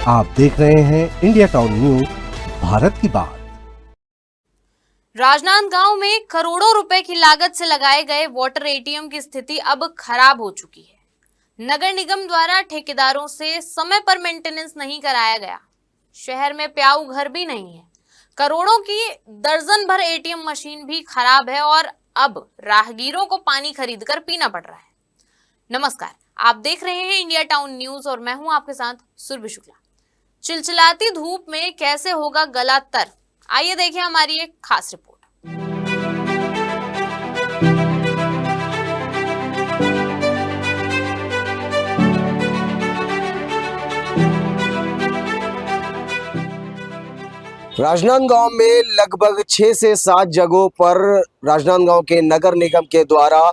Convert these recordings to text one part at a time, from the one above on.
आप देख रहे हैं इंडिया टाउन न्यूज, भारत की बात। राजनांदगांव में करोड़ों रुपए की लागत से लगाए गए वाटर एटीएम की स्थिति अब खराब हो चुकी है। नगर निगम द्वारा ठेकेदारों से समय पर मेंटेनेंस नहीं कराया गया। शहर में प्याऊ घर भी नहीं है। करोड़ों की दर्जन भर एटीएम मशीन भी खराब है और अब राहगीरों को पानी खरीदकर पीना पड़ रहा है। नमस्कार, आप देख रहे हैं इंडिया टाउन न्यूज और मैं हूं आपके साथ सुरभि शुक्ला। चिलचिलाती धूप में कैसे होगा गला तर, आइए देखिए हमारी एक खास रिपोर्ट। राजनांदगांव में लगभग 6 से 7 जगहों पर राजनांदगांव के नगर निगम के द्वारा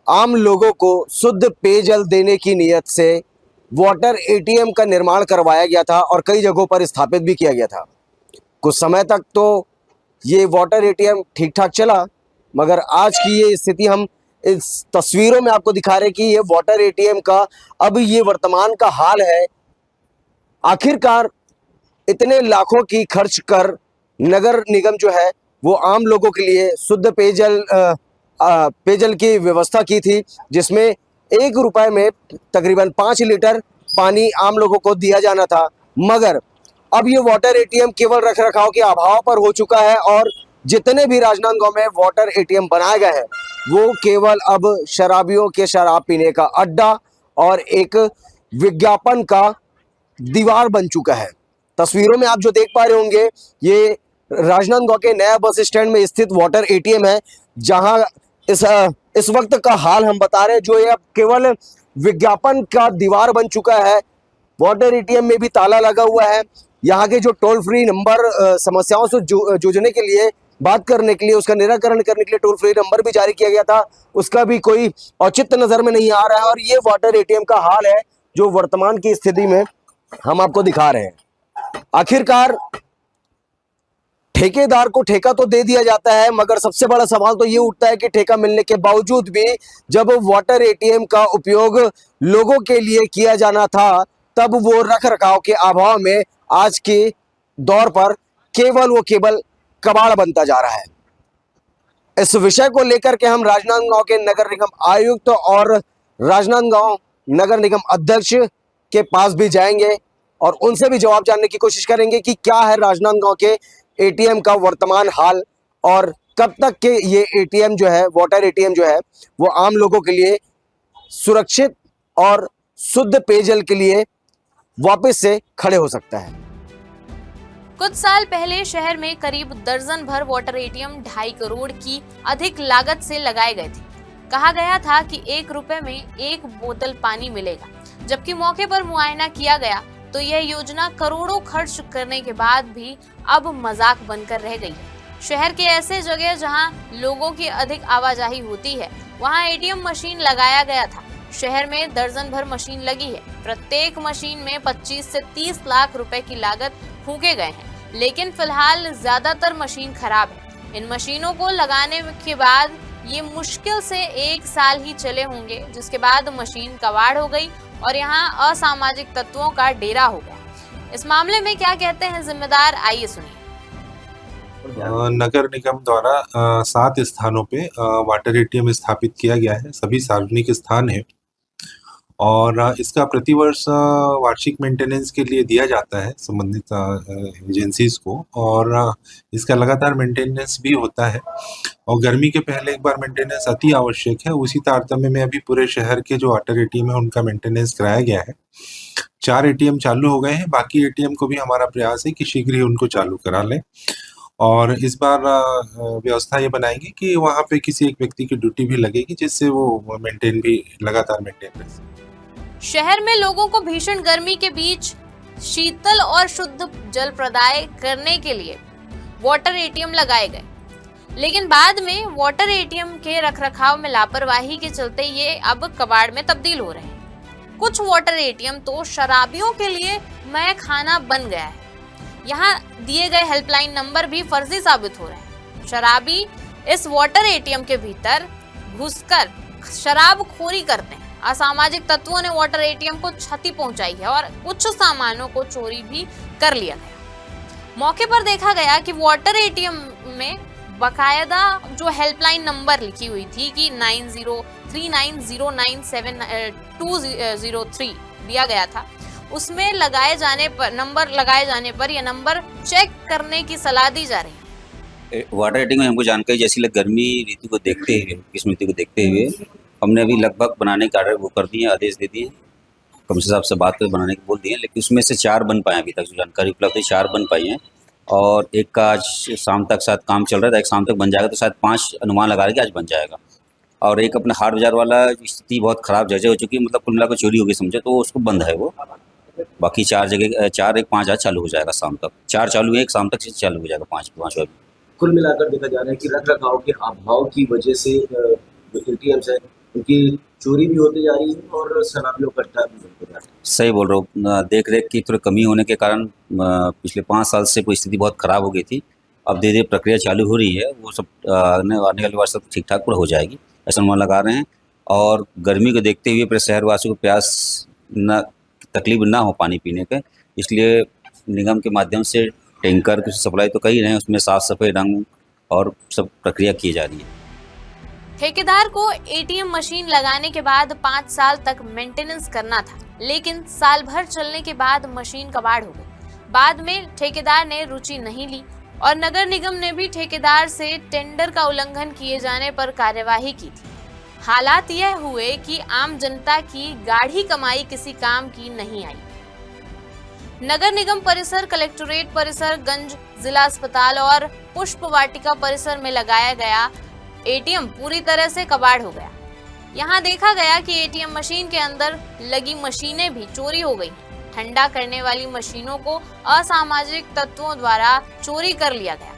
आम लोगों को शुद्ध पेयजल देने की नीयत से वाटर एटीएम का निर्माण करवाया गया था और कई जगहों पर स्थापित भी किया गया था। कुछ समय तक तो ये वाटर एटीएम ठीक ठाक चला, मगर आज की ये स्थिति हम इस तस्वीरों में आपको दिखा रहे हैं कि ये वाटर एटीएम का अब ये वर्तमान का हाल है। आखिरकार इतने लाखों की खर्च कर नगर निगम जो है वो आम लोगों के लिए शुद्ध पेयजल की व्यवस्था की थी, जिसमें 1 रुपए में तकरीबन 5 लीटर पानी आम लोगों को दिया जाना था। मगर अब ये वाटर एटीएम केवल रख रखाव के अभाव पर हो चुका है और जितने भी राजनांदगांव में वाटर एटीएम बनाए गए हैं वो केवल अब शराबियों के शराब पीने का अड्डा और एक विज्ञापन का दीवार बन चुका है। तस्वीरों में आप जो देख पा रहे होंगे ये राजनांदगांव के नया बस स्टैंड में स्थित वाटर एटीएम है, जहां इस वक्त का हाल हम बता रहे हैं। जो ये अब केवल विज्ञापन का दीवार बन चुका है। वाटर एटीएम में भी ताला लगा हुआ है। यहाँ के जो टोल फ्री नंबर समस्याओं से जूझने के लिए, बात करने के लिए, उसका निराकरण करने के लिए टोल फ्री नंबर भी जारी किया गया था, उसका भी कोई औचित्य नजर में नहीं आ रहा है। और ये वाटर एटीएम का हाल है जो वर्तमान की स्थिति में हम आपको दिखा रहे हैं। आखिरकार ठेकेदार को ठेका तो दे दिया जाता है, मगर सबसे बड़ा सवाल तो ये उठता है कि ठेका मिलने के बावजूद भी जब वाटर एटीएम का उपयोग लोगों के लिए किया जाना था तब वो रख रखाव के अभाव में आज के दौर पर केवल कबाड़ बनता जा रहा है। इस विषय को लेकर के हम राजनांदगांव के नगर निगम आयुक्त और राजनांदगांव नगर निगम अध्यक्ष के पास भी जाएंगे और उनसे भी जवाब जानने की कोशिश करेंगे कि क्या है राजनांदगांव के एटीएम का वर्तमान हाल और कब तक के ये एटीएम जो है, वाटर एटीएम जो है, वो आम लोगों के लिए सुरक्षित और शुद्ध पेयजल के लिए वापस से खड़े हो सकता है। कुछ साल पहले शहर में करीब दर्जन भर वाटर एटीएम 2.5 करोड़ की अधिक लागत से लगाए गए थे। कहा गया था कि 1 रुपए में 1 बोतल पानी मिलेगा, जबकि मौके पर मुआयना किया गया तो यह योजना करोड़ों खर्च करने के बाद भी अब मजाक बनकर रह गई है। शहर के ऐसे जगह जहां लोगों की अधिक आवाजाही होती है वहां एटीएम मशीन लगाया गया था। शहर में दर्जन भर मशीन लगी है। प्रत्येक मशीन में 25 से 30 लाख रुपए की लागत फूके गए हैं, लेकिन फिलहाल ज्यादातर मशीन खराब है। इन मशीनों को लगाने के बाद ये मुश्किल से 1 साल ही चले होंगे, जिसके बाद मशीन कबाड़ हो गई और यहाँ असामाजिक तत्वों का डेरा हो गया। इस मामले में क्या कहते हैं जिम्मेदार, आइए सुनिए। नगर निगम द्वारा 7 स्थानों पे वाटर एटीएम स्थापित किया गया है। सभी सार्वजनिक स्थान है और इसका प्रतिवर्ष वार्षिक मेंटेनेंस के लिए दिया जाता है संबंधित एजेंसीज को और इसका लगातार मेंटेनेंस भी होता है। और गर्मी के पहले एक बार मेंटेनेंस अति आवश्यक है। उसी तारतम्य में अभी पूरे शहर के जो वाटर एटीएम है उनका मेंटेनेंस कराया गया है। 4 एटीएम चालू हो गए हैं। बाकी एटीएम को भी हमारा प्रयास है कि शीघ्र ही उनको चालू करा लें और इस बार व्यवस्था ये बनाएंगे कि वहाँ पे किसी एक व्यक्ति की ड्यूटी भी लगेगी, जिससे वो लगातार मेंटेन रहे। शहर में लोगों को भीषण गर्मी के बीच शीतल और शुद्ध जल प्रदाय करने के लिए वाटर एटीएम लगाए गए, लेकिन बाद में वाटर एटीएम के रखरखाव में लापरवाही के चलते ये अब कबाड़ में तब्दील हो रहे हैं। कुछ वाटर एटीएम तो शराबियों के लिए मैं खाना बन गया है। यहाँ दिए गए हेल्पलाइन नंबर भी फर्जी साबित हो रहे हैं। शराबी इस वाटर एटीएम के भीतर घुसकर शराब खोरी करते हैं असामाजिक तत्वों ने वाटर एटीएम को क्षति पहुंचाई है और कुछ सामानों को चोरी भी कर लिया गया। मौके पर देखा गया कि वाटर एटीएम में बकायदा जो हेल्पलाइन नंबर लिखी हुई थी कि 9039097203 दिया गया था, उसमें नंबर लगाए जाने पर यह नंबर चेक करने की सलाह दी जा रही है। वाटर रेटिंग में हमको जानकारी जैसी गर्मी ऋतु को देखते हुए, ग्रीष्म ऋतु को देखते हुए हमने अभी लगभग बनाने का ऑर्डर वो कर दिए, आदेश दे दिए, कमिश्नर साहब से बात कर बनाने को बोल दिए, लेकिन उसमें से 4 बन पाए अभी तक जो जानकारी उपलब्ध है, 4 बन पाई हैं और एक का आज शाम तक शायद काम चल रहा था, एक शाम तक बन जाएगा, तो शायद 5 अनुमान लगा रहे कि आज बन जाएगा। और एक अपने हाट बाजार वाला स्थिति बहुत ख़राब जगह हो चुकी है, मतलब कुल मिलाकर चोरी हो गई समझे, तो उसको बंद है वो। बाकी 4 जगह 4 एक 5 आज चालू हो जाएगा शाम तक, 4 चालू है, एक शाम तक चालू हो जाएगा 5 वाली। कुल मिलाकर देखा जा रहा है कि रखरखाव के अभाव की वजह से जो एटीएम्स है उनकी चोरी भी होती जा रही है और शराबियों का इकट्ठा भी होते जा रहा है। सही बोल रहा हूँ, देख रेख की थोड़ी कमी होने के कारण पिछले 5 साल से कोई स्थिति बहुत ख़राब हो गई थी। अब धीरे धीरे प्रक्रिया चालू हो रही है, वो सब आने वाले वर्ष तक ठीक ठाक पूरा हो जाएगी ऐसा अनुमान लगा रहे हैं। और गर्मी को देखते हुए पूरे शहरवासियों को प्यास न तकलीफ ना हो पानी पीने के, इसलिए निगम के माध्यम से टैंकर की सप्लाई तो कर ही रहे हैं, उसमें साफ सफाई, रंग और सब प्रक्रिया की जा रही है। ठेकेदार को एटीएम मशीन लगाने के बाद 5 साल तक मेंटेनेंस करना था, लेकिन साल भर चलने के बाद मशीन कबाड़ हो गई। बाद में ठेकेदार ने रुचि नहीं ली और नगर निगम ने भी ठेकेदार से टेंडर का उल्लंघन किए जाने पर कार्यवाही की थी। हालात यह हुए कि आम जनता की गाढ़ी कमाई किसी काम की नहीं आई। नगर निगम परिसर, कलेक्टोरेट परिसर, गंज जिला अस्पताल और पुष्प वाटिका परिसर में लगाया गया एटीएम पूरी तरह से कबाड़ हो गया। यहाँ देखा गया कि एटीएम मशीन के अंदर लगी मशीनें भी चोरी हो गई। ठंडा करने वाली मशीनों को असामाजिक तत्वों द्वारा चोरी कर लिया गया।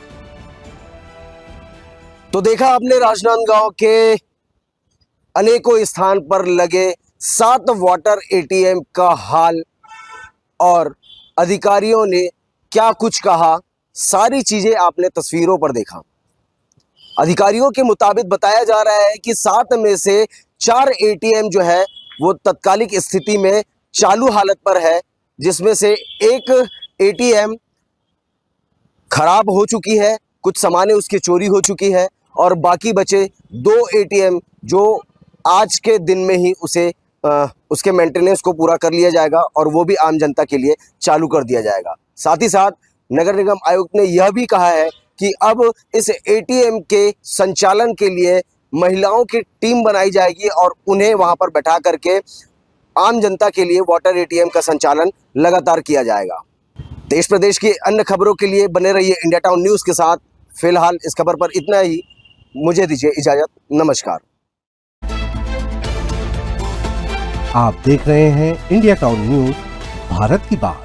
तो देखा आपने राजनांदगांव के अनेकों स्थान पर लगे 7 वाटर एटीएम का हाल और अधिकारियों ने क्या कुछ कहा, सारी चीजें आपने तस्वीरों पर देखा। अधिकारियों के मुताबिक बताया जा रहा है कि 7 में से 4 एटीएम जो है वो तत्कालिक स्थिति में चालू हालत पर है, जिसमें से एक एटीएम खराब हो चुकी है, कुछ सामानें उसकी चोरी हो चुकी है और बाकी बचे 2 एटीएम जो आज के दिन में ही उसके मेंटेनेंस को पूरा कर लिया जाएगा और वो भी आम जनता के लिए चालू कर दिया जाएगा। साथ ही साथ नगर निगम आयुक्त ने यह भी कहा है कि अब इस एटीएम के संचालन के लिए महिलाओं की टीम बनाई जाएगी और उन्हें वहां पर बैठा करके आम जनता के लिए वाटर एटीएम का संचालन लगातार किया जाएगा। देश प्रदेश की अन्य खबरों के लिए बने रहिए इंडिया टाउन न्यूज़ के साथ। फिलहाल इस खबर पर इतना ही, मुझे दीजिए इजाजत, नमस्कार। आप देख रहे हैं इंडिया टाउन न्यूज़, भारत की बात।